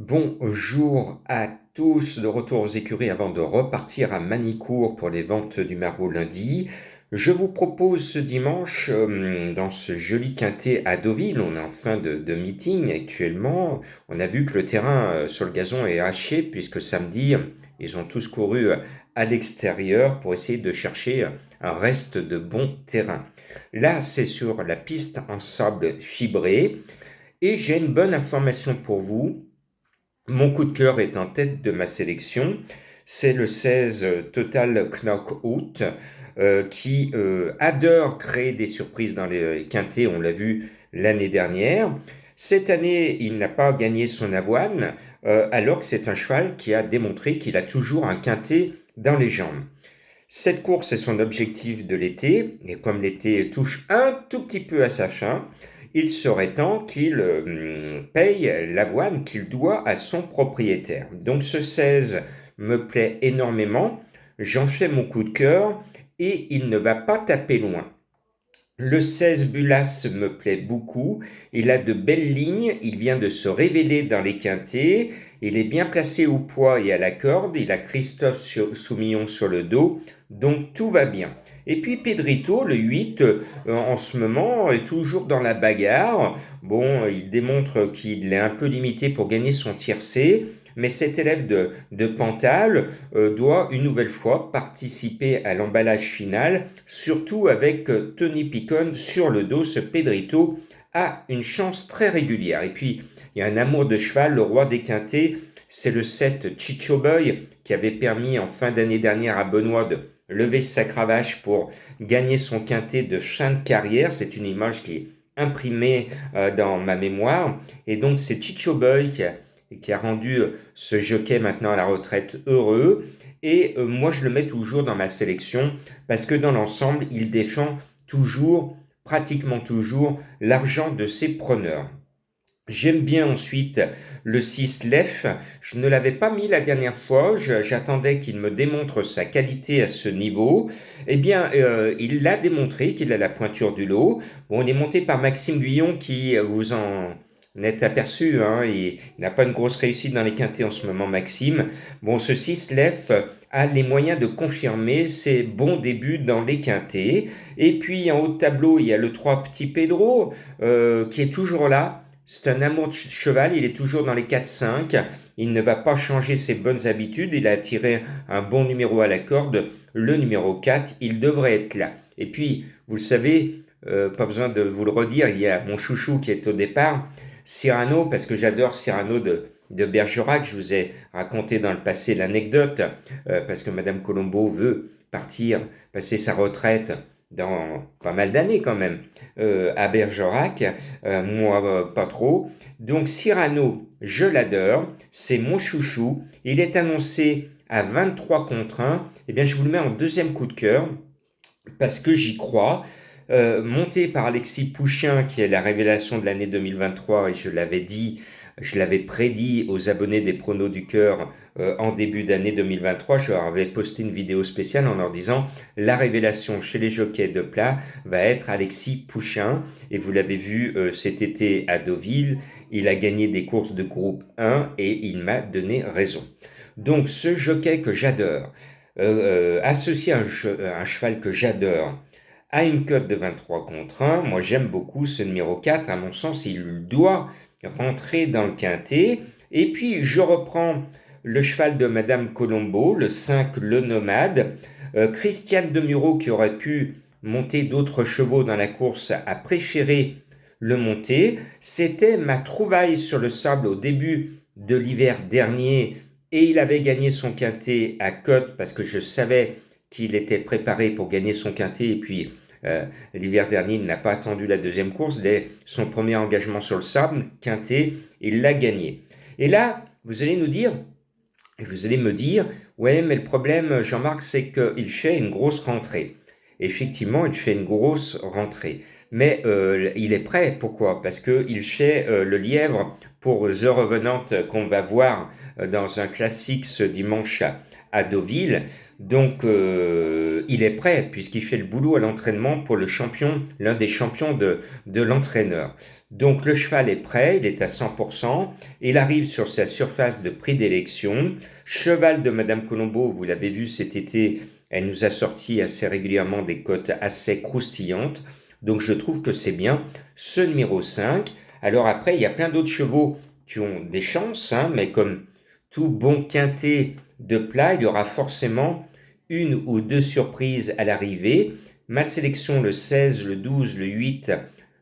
Bonjour à tous, de retour aux écuries avant de repartir à Manicourt pour les ventes du Marot lundi. Je vous propose ce dimanche, dans ce joli quintet à Deauville, on est en fin de meeting actuellement. On a vu que le terrain sur le gazon est haché puisque samedi, ils ont tous couru à l'extérieur pour essayer de chercher un reste de bon terrain. Là, c'est sur la piste en sable fibré et j'ai une bonne information pour vous. Mon coup de cœur est en tête de ma sélection. C'est le 16 Total Knockout qui adore créer des surprises dans les quintets. On l'a vu l'année dernière. Cette année, il n'a pas gagné son avoine, alors que c'est un cheval qui a démontré qu'il a toujours un quintet dans les jambes. Cette course est son objectif de l'été, et comme l'été touche un tout petit peu à sa fin, il serait temps qu'il paye l'avoine qu'il doit à son propriétaire. Donc ce 16 me plaît énormément, j'en fais mon coup de cœur et il ne va pas taper loin. Le 16 Bulas me plaît beaucoup, il a de belles lignes, il vient de se révéler dans les quintets, il est bien placé au poids et à la corde, il a Christophe Soumillon sur le dos, donc tout va bien. Et puis Pedrito, le 8, en ce moment est toujours dans la bagarre. Bon, il démontre qu'il est un peu limité pour gagner son tiercé, mais cet élève de Pantal doit une nouvelle fois participer à l'emballage final, surtout avec Tony Picon sur le dos. Ce Pedrito a une chance très régulière. Et puis, il y a un amour de cheval, le roi des quintets, c'est le 7 Chicho Boy qui avait permis en fin d'année dernière à Benoît de lever sa cravache pour gagner son quintet de fin de carrière. C'est une image qui est imprimée dans ma mémoire. Et donc, c'est Chicho Boy qui a rendu ce jockey maintenant à la retraite heureux. Et moi, je le mets toujours dans ma sélection parce que dans l'ensemble, il défend toujours, pratiquement toujours, l'argent de ses preneurs. J'aime bien ensuite le 6 Lef. Je ne l'avais pas mis la dernière fois. J'attendais qu'il me démontre sa qualité à ce niveau. Eh bien, il l'a démontré qu'il a la pointure du lot. Bon, on est monté par Maxime Guyon qui vous en êtes aperçu. Hein, il n'a pas une grosse réussite dans les quintets en ce moment, Maxime. Bon, ce 6 Lef a les moyens de confirmer ses bons débuts dans les quintets. Et puis en haut de tableau, il y a le 3 Petit Pedro qui est toujours là. C'est un amour de cheval, il est toujours dans les 4-5, il ne va pas changer ses bonnes habitudes, il a tiré un bon numéro à la corde, le numéro 4, il devrait être là. Et puis, vous le savez, pas besoin de vous le redire, il y a mon chouchou qui est au départ, Cyrano, parce que j'adore Cyrano de Bergerac, je vous ai raconté dans le passé l'anecdote, parce que Madame Colombo veut partir, passer sa retraite dans pas mal d'années quand même, à Bergerac, moi pas trop. Donc Cyrano, je l'adore, c'est mon chouchou, il est annoncé à 23 contre 1, et bien je vous le mets en deuxième coup de cœur, parce que j'y crois. Monté par Alexis Pouchin, qui est la révélation de l'année 2023, et je l'avais dit, je l'avais prédit aux abonnés des pronos du cœur en début d'année 2023. Je leur avais posté une vidéo spéciale en leur disant la révélation chez les jockeys de plat va être Alexis Pouchin. Et vous l'avez vu cet été à Deauville, il a gagné des courses de groupe 1 et il m'a donné raison. Donc ce jockey que j'adore, associé à un cheval que j'adore, à une cote de 23 contre 1, moi j'aime beaucoup ce numéro 4, à mon sens il doit rentrer dans le quintet. Et puis je reprends le cheval de Madame Colombo, le 5 Le Nomade. Christiane Demuro qui aurait pu monter d'autres chevaux dans la course a préféré le monter. C'était ma trouvaille sur le sable au début de l'hiver dernier et il avait gagné son quintet à cote parce que je savais qu'il était préparé pour gagner son quintet et puis l'hiver dernier, il n'a pas attendu la deuxième course. Dès son premier engagement sur le sable, quintet, il l'a gagné. Et là, vous allez nous dire, vous allez me dire, ouais, mais le problème, Jean-Marc, c'est qu'il fait une grosse rentrée. Effectivement, il fait une grosse rentrée. Mais il est prêt. Pourquoi? Parce qu'il fait le lièvre pour The Revenant qu'on va voir dans un classique ce dimanche à Deauville. Donc, il est prêt puisqu'il fait le boulot à l'entraînement pour le champion, l'un des champions de l'entraîneur. Donc, le cheval est prêt, il est à 100%. Il arrive sur sa surface de prédilection. Cheval de Madame Colombo, vous l'avez vu cet été, elle nous a sorti assez régulièrement des cotes assez croustillantes. Donc, je trouve que c'est bien. Ce numéro 5. Alors après, il y a plein d'autres chevaux qui ont des chances, hein, mais comme tout bon quintet de plat, il y aura forcément une ou deux surprises à l'arrivée. Ma sélection, le 16, le 12, le 8,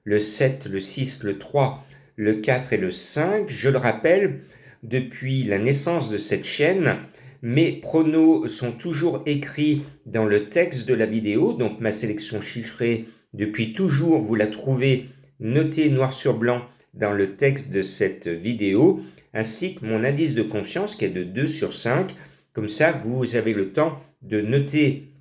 le 7, le 6, le 3, le 4 et le 5. Je le rappelle, depuis la naissance de cette chaîne, mes pronos sont toujours écrits dans le texte de la vidéo, donc ma sélection chiffrée, depuis toujours, vous la trouvez notée noir sur blanc dans le texte de cette vidéo, ainsi que mon indice de confiance qui est de 2 sur 5. Comme ça, vous avez le temps de noter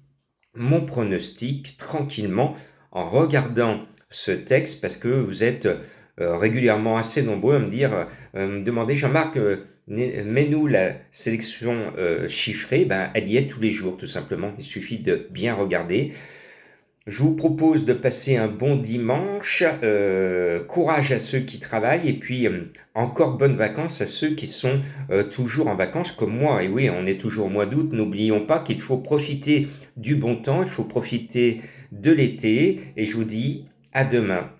mon pronostic tranquillement en regardant ce texte parce que vous êtes régulièrement assez nombreux à me dire, me demander, Jean-Marc, mets-nous la sélection chiffrée. Ben, elle y est tous les jours tout simplement, il suffit de bien regarder. Je vous propose de passer un bon dimanche, courage à ceux qui travaillent et puis encore bonnes vacances à ceux qui sont toujours en vacances comme moi. Et oui, on est toujours au mois d'août, n'oublions pas qu'il faut profiter du bon temps, il faut profiter de l'été et je vous dis à demain.